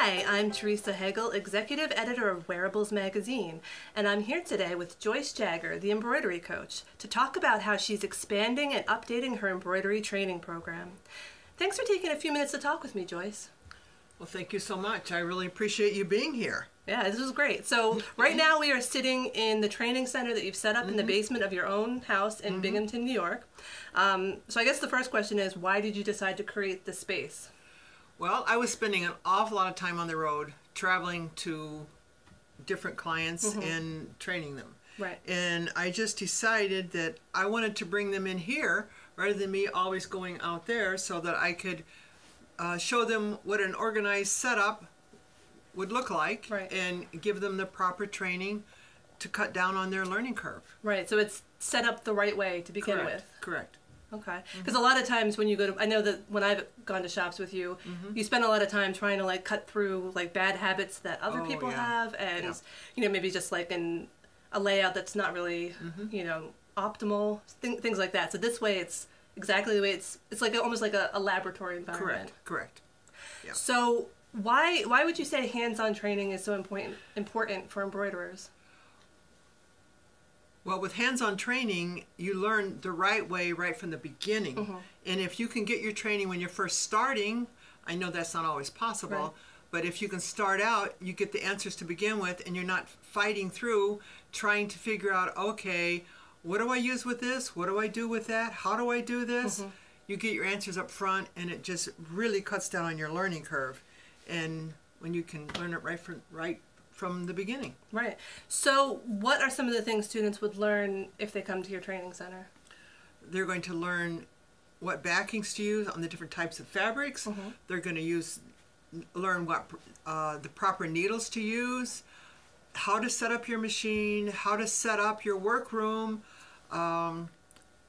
Hi, I'm Teresa Hegel, Executive Editor of Wearables Magazine, and I'm here today with Joyce Jagger, the Embroidery Coach, to talk about how she's expanding and updating her embroidery training program. Thanks for taking a few minutes to talk with me, Joyce. Well, thank you so much. I really appreciate you being here. Yeah, this was great. So right now we are sitting in the training center that you've set up in the basement of your own house in Binghamton, New York. So I guess the first question is, why did you decide to create this space? Well, I was spending an awful lot of time on the road, traveling to different clients and training them. Right. And I just decided that I wanted to bring them in here rather than me always going out there, so that I could show them what an organized setup would look like, and give them the proper training to cut down on their learning curve. Right, so it's set up the right way to begin with. Correct. Okay, because a lot of times when you go to, I know that when I've gone to shops with you, you spend a lot of time trying to like cut through like bad habits that other people have, and you know, maybe just like in a layout that's not really you know, optimal, things like that. So this way it's exactly the way it's like almost like a laboratory environment. Correct. Yeah. So why would you say hands-on training is so important for embroiderers? Well, with hands-on training, you learn the right way right from the beginning. And if you can get your training when you're first starting, I know that's not always possible, but if you can start out, you get the answers to begin with, and you're not fighting through trying to figure out, okay, what do I use with this? What do I do with that? How do I do this? You get your answers up front, and it just really cuts down on your learning curve. And when you can learn it right from the beginning. Right. So what are some of the things students would learn if they come to your training center? They're going to learn what backings to use on the different types of fabrics. They're going to learn what the proper needles to use, how to set up your machine, how to set up your workroom, and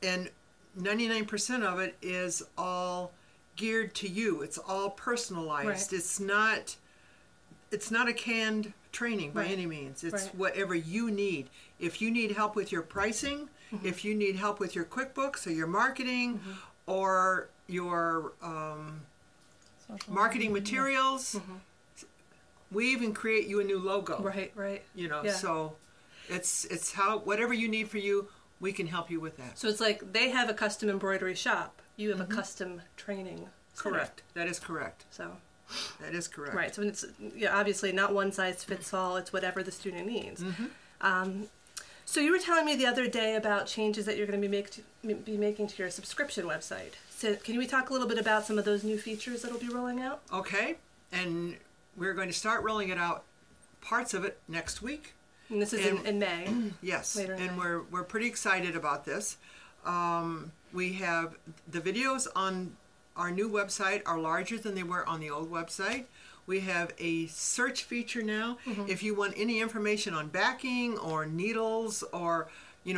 99% of it is all geared to you. It's all personalized. It's not a canned training by any means. It's whatever you need. If you need help with your pricing, if you need help with your QuickBooks or your marketing or your marketing materials, we even create you a new logo. Right. You know, so it's how whatever you need for you, we can help you with that. So it's like they have a custom embroidery shop. You have a custom training center. Correct. That is correct. So. That is correct. Right. So it's obviously not one size fits all. It's whatever the student needs. So you were telling me the other day about changes that you're going to be making to your subscription website. So can we talk a little bit about some of those new features that'll be rolling out? Okay. And we're going to start rolling it out, parts of it, next week. And this is in May. Yes. Later in May. We're pretty excited about this. We have the videos on our new website are larger than they were on the old website. We have a search feature now. If you want any information on backing or needles or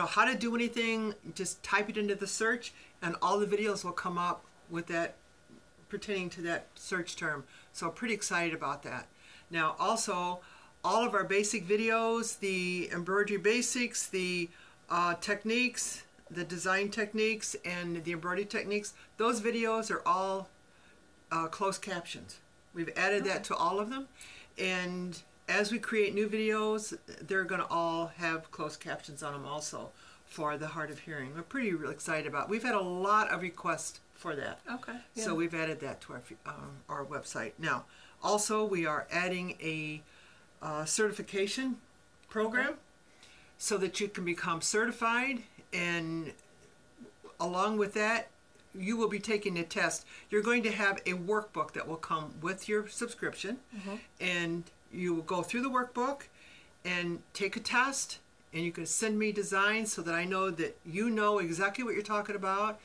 how to do anything, just type it into the search and all the videos will come up with that pertaining to that search term. So pretty excited about that. Now also, all of our basic videos, the embroidery basics, the techniques, the design techniques, and the embroidery techniques, those videos are all closed captions. We've added that to all of them, and as we create new videos, they're going to all have closed captions on them also for the hard of hearing. We're pretty excited about it. We've had a lot of requests for that. Okay. Yeah. So we've added that to our website. Now, also we are adding a certification program so that you can become certified, and along with that, you will be taking a test. You're going to have a workbook that will come with your subscription, and you will go through the workbook and take a test, and you can send me designs so that I know that you know exactly what you're talking about.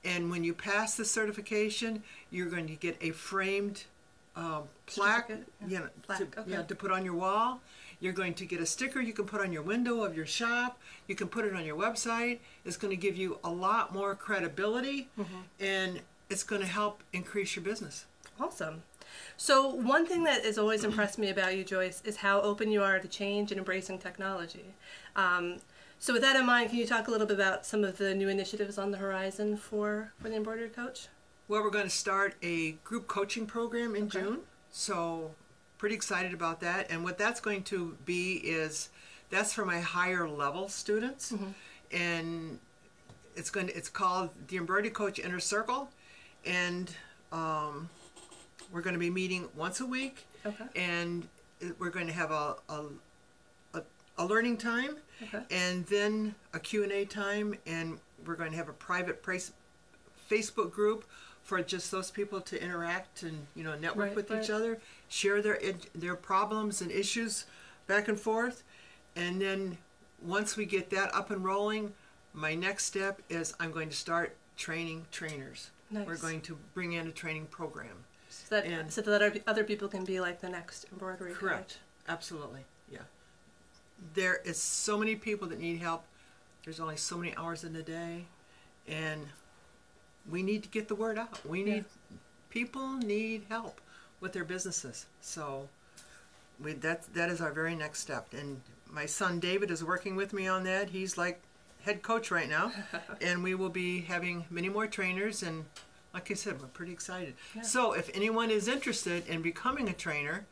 And when you pass the certification, you're going to get a framed plaque, to put on your wall. You're going to get a sticker you can put on your window of your shop. You can put it on your website. It's going to give you a lot more credibility, and it's going to help increase your business. Awesome. So one thing that has always impressed me about you, Joyce, is how open you are to change and embracing technology. So with that in mind, can you talk a little bit about some of the new initiatives on the horizon for the Embroidery Coach? Well, we're going to start a group coaching program in June. So pretty excited about that. And what that's going to be is, that's for my higher level students. And it's called the Embroidery Coach Inner Circle. And we're going to be meeting once a week. Okay. And we're going to have a learning time. Okay. And then a Q&A time. And we're going to have a private Facebook group for just those people to interact and, you know, network with each other, share their problems and issues back and forth. And then once we get that up and rolling, my next step is I'm going to start training trainers. Nice. We're going to bring in a training program. So that other people can be like the next embroidery coach. Correct. Absolutely. Yeah. There is so many people that need help. There's only so many hours in the day. And we need to get the word out. People need help with their businesses. So that is our very next step. And my son David is working with me on that. He's like head coach right now. And we will be having many more trainers. And like I said, we're pretty excited. Yeah. So if anyone is interested in becoming a trainer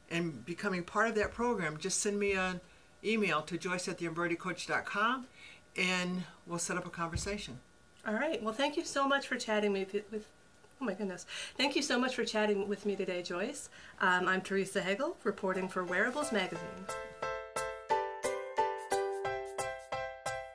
and becoming part of that program, just send me an email to joyce@theembroiderycoach.com and we'll set up a conversation. All right. Well, thank you so much for chatting with oh my goodness. Thank you so much for chatting with me today, Joyce. I'm Teresa Hegel, reporting for Wearables Magazine.